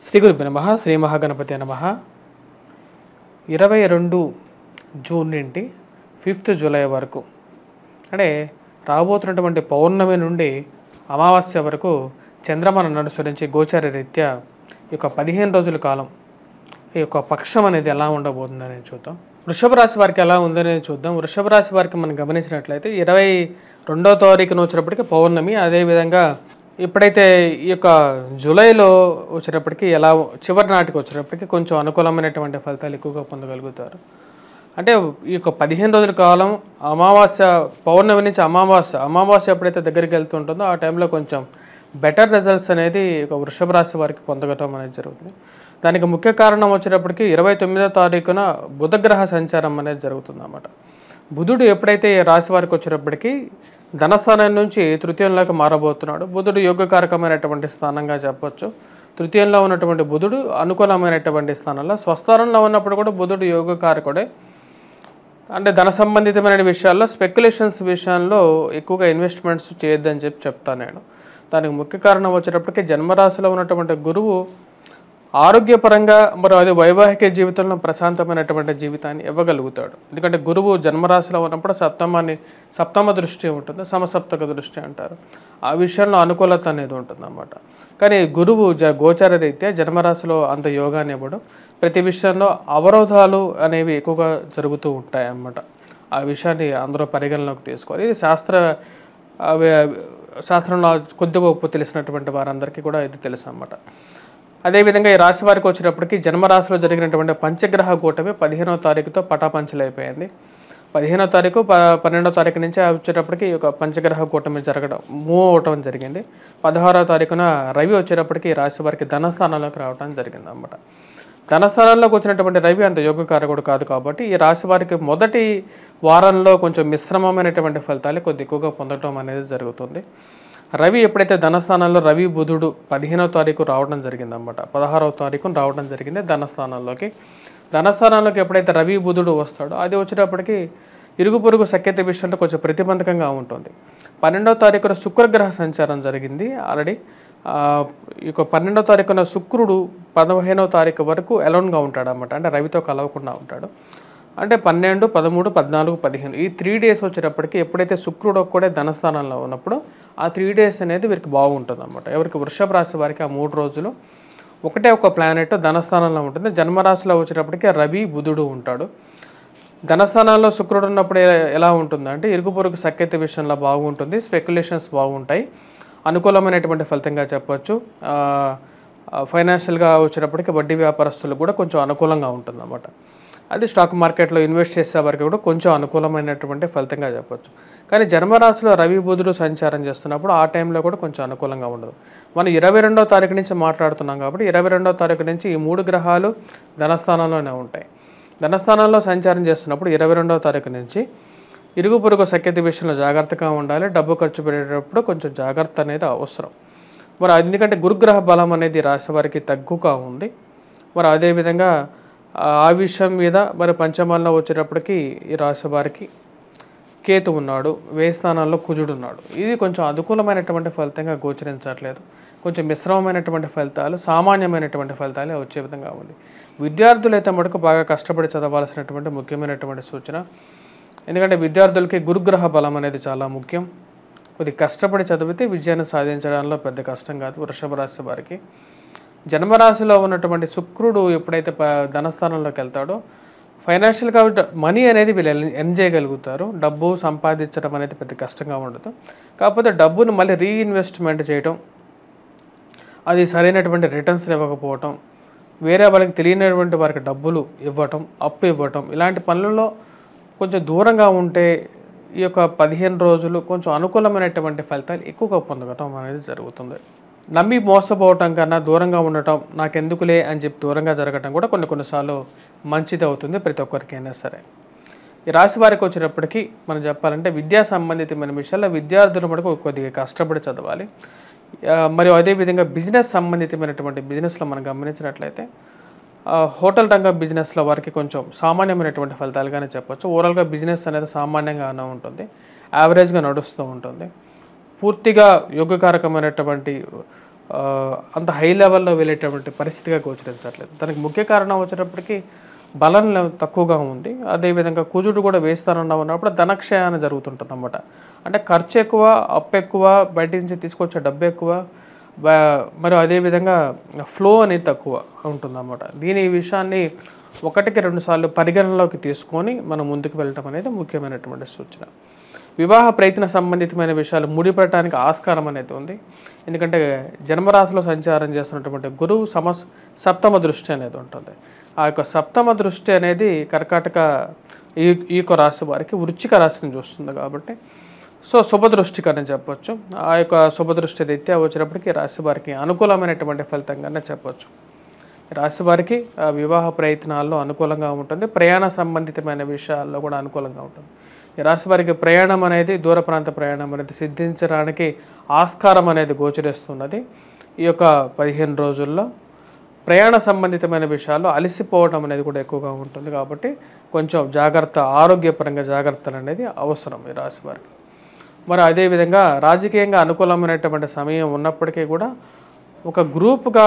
శ్రీ గురుభ్యో నమః. శ్రీ మహాగణపతి నమః. 22 జూన్ నుండి 5 జూలై వరకు అంటే రాబోతున్నటువంటి పౌర్ణమి నుండి అమావాస్య వరకు చంద్రమానం అనుసరించి గోచార రీత్యా ఈ యొక్క 15 రోజుల కాలం ఈ యొక్క పక్షం అనేది ఎలా ఉండబోతుందని చూద్దాం. వృషభ రాశి వారికి ఎలా ఉందనేది చూద్దాం. వృషభ రాశి వారికి మనం గమనించినట్లయితే 22వ తారీఖున వచ్చినప్పటికీ పౌర్ణమి, అదేవిధంగా ఇప్పుడైతే ఈ యొక్క జూలైలో వచ్చేటప్పటికి ఎలా చివరి నాటికి వచ్చేటప్పటికి కొంచెం అనుకూలమైనటువంటి ఫలితాలు ఎక్కువగా పొందగలుగుతారు. అంటే ఈ యొక్క 15 రోజుల కాలం అమావాస్య పౌర్ణమి నుంచి అమావాస్య ఎప్పుడైతే దగ్గరికి వెళ్తుంటుందో ఆ టైంలో కొంచెం బెటర్ రిజల్ట్స్ అనేది ఒక వృషభ రాశి వారికి పొందగటం అనేది జరుగుతుంది. దానికి ముఖ్య కారణం వచ్చేటప్పటికి 29వ తారీఖున బుధగ్రహ సంచారం అనేది జరుగుతుంది అన్నమాట. బుధుడు ఎప్పుడైతే రాశి వారికి వచ్చేటప్పటికి ధనస్థానం నుంచి తృతీయంలోకి మారబోతున్నాడు. బుధుడు యోగకారకమైనటువంటి స్థానంగా చెప్పొచ్చు. తృతీయంలో ఉన్నటువంటి బుధుడు అనుకూలమైనటువంటి స్థానంలో, స్వస్థానంలో ఉన్నప్పుడు కూడా బుధుడు యోగకారకుడే. అంటే ధన సంబంధితమైన విషయాల్లో స్పెక్యులేషన్స్ విషయంలో ఎక్కువగా ఇన్వెస్ట్మెంట్స్ చేయొద్దని చెప్తాను నేను. దానికి ముఖ్య కారణం వచ్చేటప్పటికి జన్మరాశిలో ఉన్నటువంటి గురువు ఆరోగ్యపరంగా మరియు అదే వైవాహిక జీవితంలో ప్రశాంతమైనటువంటి జీవితాన్ని ఇవ్వగలుగుతాడు. ఎందుకంటే గురువు జన్మరాశిలో ఉన్నప్పుడు సప్తమ దృష్టి ఉంటుంది, సమసప్తక దృష్టి అంటారు. ఆ విషయంలో అనుకూలత అనేది ఉంటుంది అన్నమాట. కానీ గురువు గోచార రీత్యా జన్మరాశిలో అంత యోగాన్ని ఇవ్వడం, ప్రతి విషయంలో అవరోధాలు అనేవి ఎక్కువగా జరుగుతూ ఉంటాయి అన్నమాట. ఆ విషయాన్ని అందరూ పరిగణలోకి తీసుకోవాలి. ఇది శాస్త్రంలో కొద్ది గొప్ప తెలిసినటువంటి వారందరికీ కూడా ఇది తెలుసు అన్నమాట. అదేవిధంగా ఈ రాశి వారికి వచ్చేటప్పటికి జన్మరాశిలో జరిగినటువంటి పంచగ్రహ కూటమి 15వ తారీఖుతో పటాపంచలైపోయింది. 15వ తారీఖు 12వ తారీఖు నుంచి వచ్చేటప్పటికి ఈ యొక్క పంచగ్రహ కూటమి మూవ్ అవటం జరిగింది. 16వ తారీఖున రవి వచ్చేటప్పటికి ఈ రాశి వారికి ధనస్థానంలోకి రావడం జరిగింది అన్నమాట. ధనస్థానంలోకి వచ్చినటువంటి రవి అంత యోగకారకుడు కాదు కాబట్టి ఈ రాశి వారికి మొదటి వారంలో కొంచెం మిశ్రమమైనటువంటి ఫలితాలు కొద్ది ఎక్కువగా పొందడం అనేది జరుగుతుంది. రవి ఎప్పుడైతే ధనస్థానంలో రవి బుధుడు 15వ తారీఖు రావడం జరిగింది అన్నమాట. 16వ తారీఖున రావడం జరిగింది ధనస్థానంలోకి ఎప్పుడైతే రవి బుధుడు వస్తాడో అది వచ్చేటప్పటికి ఇరుగు పొరుగు సఖ్యత విషయంలో కొంచెం ప్రతిబంధకంగా ఉంటుంది. 12వ తారీఖున శుక్రగ్రహ సంచారం జరిగింది ఆల్రెడీ. ఈ యొక్క 12వ తారీఖున శుక్రుడు 15వ తారీఖు వరకు అలోన్గా ఉంటాడు అన్నమాట. అంటే రవితో కలవకుండా ఉంటాడు. అంటే 12, 13, 14, 15 ఈ 3 డేస్ వచ్చేటప్పటికి ఎప్పుడైతే శుక్రుడు కూడా ధనస్థానంలో ఉన్నప్పుడు ఆ 3 డేస్ అనేది వీరికి బాగుంటుంది అన్నమాట. ఎవరికి వృషభ రాశి వారికి ఆ 3 రోజులు ఒకటే ఒక ప్లానెట్ ధనస్థానంలో ఉంటుంది. జన్మరాశిలో వచ్చేటప్పటికి రవి బుధుడు ఉంటాడు. ధనస్థానంలో శుక్రుడు ఉన్నప్పుడు ఎలా ఉంటుందంటే ఇరుగు పొరుగు సఖ్యత విషయంలో బాగుంటుంది, స్పెక్యులేషన్స్ బాగుంటాయి, అనుకూలమైనటువంటి ఫలితంగా చెప్పొచ్చు. ఫైనాన్షియల్గా వచ్చేటప్పటికి వడ్డీ వ్యాపారస్తులకు కూడా కొంచెం అనుకూలంగా ఉంటుంది అన్నమాట. అది స్టాక్ మార్కెట్లో ఇన్వెస్ట్ చేసే వారికి కూడా కొంచెం అనుకూలమైనటువంటి ఫలితంగా చెప్పొచ్చు. కానీ జన్మరాశిలో రవి బుధుడు సంచారం చేస్తున్నప్పుడు ఆ టైంలో కూడా కొంచెం అనుకూలంగా ఉండదు. మనం 22వ తారీఖు నుంచి మాట్లాడుతున్నాం కాబట్టి 22వ తారీఖు నుంచి ఈ 3 గ్రహాలు ధనస్థానంలోనే ఉంటాయి. ధనస్థానంలో సంచారం చేస్తున్నప్పుడు 22వ తారీఖు నుంచి ఇరుగు పొరుగు సఖ్యత విషయంలో జాగ్రత్తగా ఉండాలి. డబ్బు ఖర్చు పెట్టేటప్పుడు కొంచెం జాగ్రత్త అనేది అవసరం. మరి ఎందుకంటే గురుగ్రహ బలం అనేది రాశి వారికి తగ్గుగా ఉంది. మరి అదేవిధంగా ఆ విషయం మీద మరి పంచమాల్లో వచ్చేటప్పటికి ఈ రాశి వారికి కేతు ఉన్నాడు, వ్యయ స్థానాల్లో కుజుడు ఉన్నాడు. ఇది కొంచెం అనుకూలమైనటువంటి ఫలితంగా గోచరించట్లేదు. కొంచెం మిశ్రమమైనటువంటి ఫలితాలు, సామాన్యమైనటువంటి ఫలితాలే వచ్చే విధంగా ఉంది. విద్యార్థులు అయితే మటుకు బాగా కష్టపడి చదవాల్సినటువంటి ముఖ్యమైనటువంటి సూచన. ఎందుకంటే విద్యార్థులకి గురుగ్రహ బలం అనేది చాలా ముఖ్యం. కొద్దిగా కష్టపడి చదివితే విజయాన్ని సాధించడంలో పెద్ద కష్టం కాదు వృషభ రాశి వారికి. జన్మరాశిలో ఉన్నటువంటి శుక్రుడు ఎప్పుడైతే ధనస్థానంలోకి వెళ్తాడో ఫైనాన్షియల్గా మనీ అనేది వీళ్ళు ఎర్న్ చేయగలుగుతారు. డబ్బు సంపాదించడం అనేది పెద్ద కష్టంగా ఉండదు. కాకపోతే డబ్బును మళ్ళీ రీఇన్వెస్ట్మెంట్ చేయడం, అది సరైనటువంటి రిటర్న్స్ ఇవ్వకపోవటం, వేరే వాళ్ళకి తెలియనటువంటి వారికి డబ్బులు ఇవ్వటం, అప్పు ఇవ్వటం, ఇలాంటి పనులలో కొంచెం దూరంగా ఉంటే ఈ యొక్క 15 రోజులు కొంచెం అనుకూలమైనటువంటి ఫలితాలు ఎక్కువగా పొందగటం అనేది జరుగుతుంది. నమ్మి మోసపోవటం కన్నా దూరంగా ఉండటం, నాకెందుకులే అని చెప్పి దూరంగా జరగటం కూడా కొన్నిసార్లు మంచిది అవుతుంది ప్రతి ఒక్కరికైనా సరే. ఈ రాశి వారికి వచ్చేటప్పటికి మనం చెప్పాలంటే విద్యా సంబంధితమైన విషయాల్లో విద్యార్థులు మటుకు కొద్దిగా కష్టపడి చదవాలి. మరియు అదేవిధంగా బిజినెస్ సంబంధితమైనటువంటి బిజినెస్లో మనం గమనించినట్లయితే హోటల్ రంగం బిజినెస్లో వారికి కొంచెం సామాన్యమైనటువంటి ఫలితాలుగానే చెప్పొచ్చు. ఓవరాల్గా బిజినెస్ అనేది సామాన్యంగానే ఉంటుంది, యావరేజ్గా నడుస్తూ ఉంటుంది. పూర్తిగా యోగకారకమైనటువంటి అంత హై లెవెల్లో వెళ్ళేటటువంటి పరిస్థితిగా గోచరించట్లేదు. దానికి ముఖ్య కారణం వచ్చేటప్పటికి బలం తక్కువగా ఉంది. అదేవిధంగా కుజుడు కూడా ఉన్నప్పుడు ధనక్షయాన్ని జరుగుతుంటుందన్నమాట. అంటే ఖర్చు ఎక్కువ, అప్పు ఎక్కువ, బయట నుంచి తీసుకొచ్చే డబ్బు ఎక్కువ, మరియు అదేవిధంగా ఫ్లో అనేది తక్కువ ఉంటుందన్నమాట. ఈ విషయాన్ని 1-2 సార్లు పరిగణనలోకి తీసుకొని మనం ముందుకు వెళ్ళటం అనేది ముఖ్యమైనటువంటి సూచన. వివాహ ప్రయత్న సంబంధితమైన విషయాలు ముడిపడటానికి ఆస్కారం అనేది ఉంది. ఎందుకంటే జన్మరాశిలో సంచారం చేస్తున్నటువంటి గురువు సప్తమ దృష్టి అనేది ఉంటుంది. ఆ యొక్క సప్తమ దృష్టి అనేది కర్కాటక ఈ యొక్క రాశి వారికి వృశ్చిక రాశిని చూస్తుంది కాబట్టి శుభదృష్టికి అని చెప్పొచ్చు. ఆ యొక్క శుభదృష్టి రీత్యా వచ్చినప్పటికీ రాశి వారికి అనుకూలమైనటువంటి ఫలితంగానే చెప్పొచ్చు. రాశి వారికి వివాహ ప్రయత్నాల్లో అనుకూలంగా ఉంటుంది. ప్రయాణ సంబంధితమైన విషయాల్లో కూడా అనుకూలంగా ఉంటుంది. ఈ రాశి వారికి ప్రయాణం అనేది దూర ప్రాంత ప్రయాణం అనేది సిద్ధించడానికి ఆస్కారం అనేది గోచరిస్తున్నది. ఈ యొక్క 15 రోజుల్లో ప్రయాణ సంబంధితమైన విషయాల్లో అలసిపోవడం అనేది కూడా ఎక్కువగా ఉంటుంది కాబట్టి కొంచెం ఆరోగ్యపరంగా జాగ్రత్తలు అనేది అవసరం ఈ రాశి వారికి. మరి అదేవిధంగా రాజకీయంగా అనుకూలమైనటువంటి సమయం ఉన్నప్పటికీ కూడా ఒక గ్రూప్గా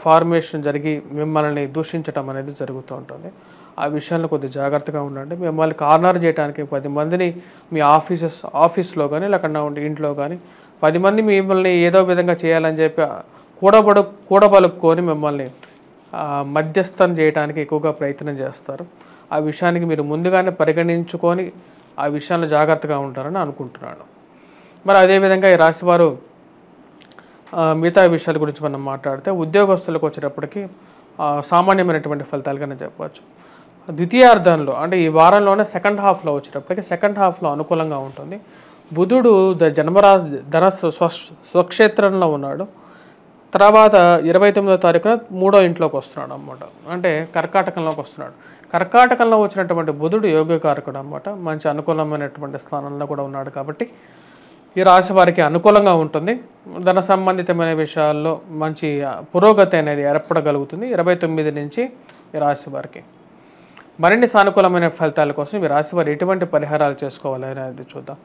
ఫార్మేషన్ జరిగి మిమ్మల్ని దూషించడం అనేది జరుగుతూ ఉంటుంది. ఆ విషయాల్లో కొద్దిగా జాగ్రత్తగా ఉండండి. మిమ్మల్ని కార్నర్ చేయడానికి 10 మందిని మీ ఆఫీస్లో కానీ లేకుండా ఇంట్లో కానీ 10 మంది మిమ్మల్ని ఏదో విధంగా చేయాలని చెప్పి కూడబలుక్కొని మిమ్మల్ని మధ్యస్థం చేయడానికి ఎక్కువగా ప్రయత్నం చేస్తారు. ఆ విషయానికి మీరు ముందుగానే పరిగణించుకొని ఆ విషయాల్లో జాగ్రత్తగా ఉంటారని అనుకుంటున్నాను. మరి అదేవిధంగా ఈ రాశివారు మిగతా విషయాల గురించి మనం మాట్లాడితే ఉద్యోగస్తులకు వచ్చేటప్పటికి సామాన్యమైనటువంటి ఫలితాలుగానే చెప్పవచ్చు. ద్వితీయార్థంలో అంటే ఈ వారంలోనే సెకండ్ హాఫ్లో వచ్చేటప్పటికి సెకండ్ హాఫ్లో అనుకూలంగా ఉంటుంది. బుధుడు జన్మరాశి ధనస్సు స్వక్షేత్రంలో ఉన్నాడు. తర్వాత 29వ తారీఖున 3వ ఇంట్లోకి వస్తున్నాడు అన్నమాట. అంటే కర్కాటకంలోకి వస్తున్నాడు. కర్కాటకంలో వచ్చినటువంటి బుధుడు యోగకారకుడు అన్నమాట. మంచి అనుకూలమైనటువంటి స్థానంలో కూడా ఉన్నాడు కాబట్టి ఈ రాశి వారికి అనుకూలంగా ఉంటుంది. ధన సంబంధితమైన విషయాల్లో మంచి పురోగతి అనేది ఏర్పడగలుగుతుంది 29 నుంచి ఈ రాశి వారికి. మరిన్ని సానుకూలమైన ఫలితాల కోసం ఈ రాశి వారు ఎటువంటి పరిహారాలు చేసుకోవాలి అనేది చూద్దాం.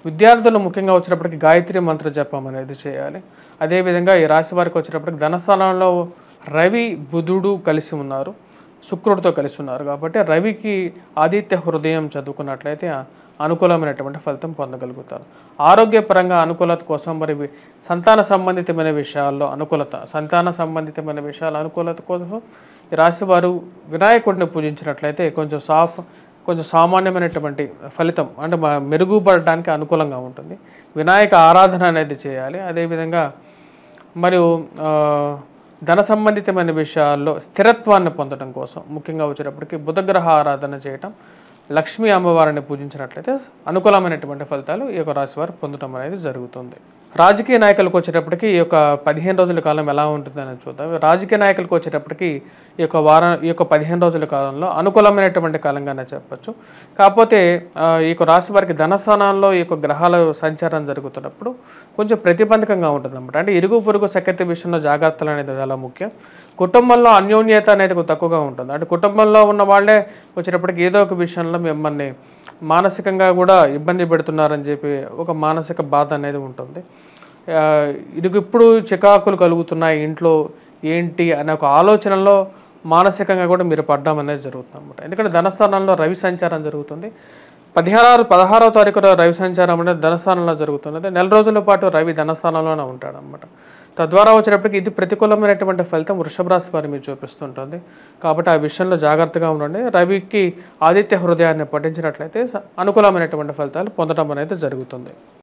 విద్యార్థులు ముఖ్యంగా వచ్చేటప్పటికి గాయత్రి మంత్ర జపం అనేది చేయాలి. అదేవిధంగా ఈ రాశి వారికి వచ్చేటప్పటికి ధనస్థానంలో రవి బుధుడు కలిసి ఉన్నారు, శుక్రుడితో కలిసి ఉన్నారు కాబట్టి రవికి ఆదిత్య హృదయం చదువుకున్నట్లయితే అనుకూలమైనటువంటి ఫలితం పొందగలుగుతారు. ఆరోగ్యపరంగా అనుకూలత కోసం మరి సంతాన సంబంధితమైన విషయాల్లో సంతాన అనుకూలత కోసం ఈ రాశి వారు వినాయకుడిని పూజించినట్లయితే కొంచెం సామాన్యమైనటువంటి ఫలితం అంటే మెరుగుపడడానికి అనుకూలంగా ఉంటుంది. వినాయక ఆరాధన అనేది చేయాలి. అదేవిధంగా మరియు ధన సంబంధితమైన విషయాల్లో స్థిరత్వాన్ని పొందడం కోసం ముఖ్యంగా వచ్చేటప్పటికి బుధగ్రహ ఆరాధన చేయటం, లక్ష్మీ అమ్మవారిని పూజించినట్లయితే అనుకూలమైనటువంటి ఫలితాలు ఈ యొక్క రాశి వారు పొందడం అనేది జరుగుతుంది. రాజకీయ నాయకులకు వచ్చేటప్పటికి ఈ యొక్క 15 రోజుల కాలం ఎలా ఉంటుందని చూద్దాం. రాజకీయ నాయకులకు వచ్చేటప్పటికి ఈ యొక్క 15 రోజుల కాలంలో అనుకూలమైనటువంటి కాలంగానే చెప్పచ్చు. కాకపోతే ఈ యొక్క రాశి వారికి ధనస్థానాల్లో ఈ యొక్క గ్రహాల సంచారం జరుగుతున్నప్పుడు కొంచెం ప్రతిబంధకంగా ఉంటుంది అన్నమాట. అంటే ఇరుగు పొరుగు సఖ్యత విషయంలో జాగ్రత్తలు అనేది చాలా ముఖ్యం. కుటుంబంలో అన్యోన్యత అనేది తక్కువగా ఉంటుంది. అంటే కుటుంబంలో ఉన్న వాళ్ళే వచ్చేటప్పటికి ఏదో ఒక విషయంలో మిమ్మల్ని మానసికంగా కూడా ఇబ్బంది పెడుతున్నారని చెప్పి ఒక మానసిక బాధ అనేది ఉంటుంది. ఇప్పుడు చికాకులు కలుగుతున్నాయి ఇంట్లో ఏంటి అనే ఒక ఆలోచనలో మానసికంగా కూడా మీరు పడ్డం అనేది జరుగుతుంది అన్నమాట. ఎందుకంటే ధనస్థానంలో రవి సంచారం జరుగుతుంది. 16వ తారీఖున రవి సంచారం అనేది ధనస్థానంలో జరుగుతున్నది. 4 రోజుల పాటు రవి ధనస్థానంలోనే ఉంటాడు అన్నమాట. తద్వారా వచ్చేటప్పటికి ఇది ప్రతికూలమైనటువంటి ఫలితం వృషభ రాశి వారి మీద చూపిస్తుంటుంది. కాబట్టి ఆ విషయంలో జాగ్రత్తగా ఉండండి. రవికి ఆదిత్య హృదయాన్ని పఠించినట్లయితే అనుకూలమైనటువంటి ఫలితాలు పొందడం అనేది జరుగుతుంది.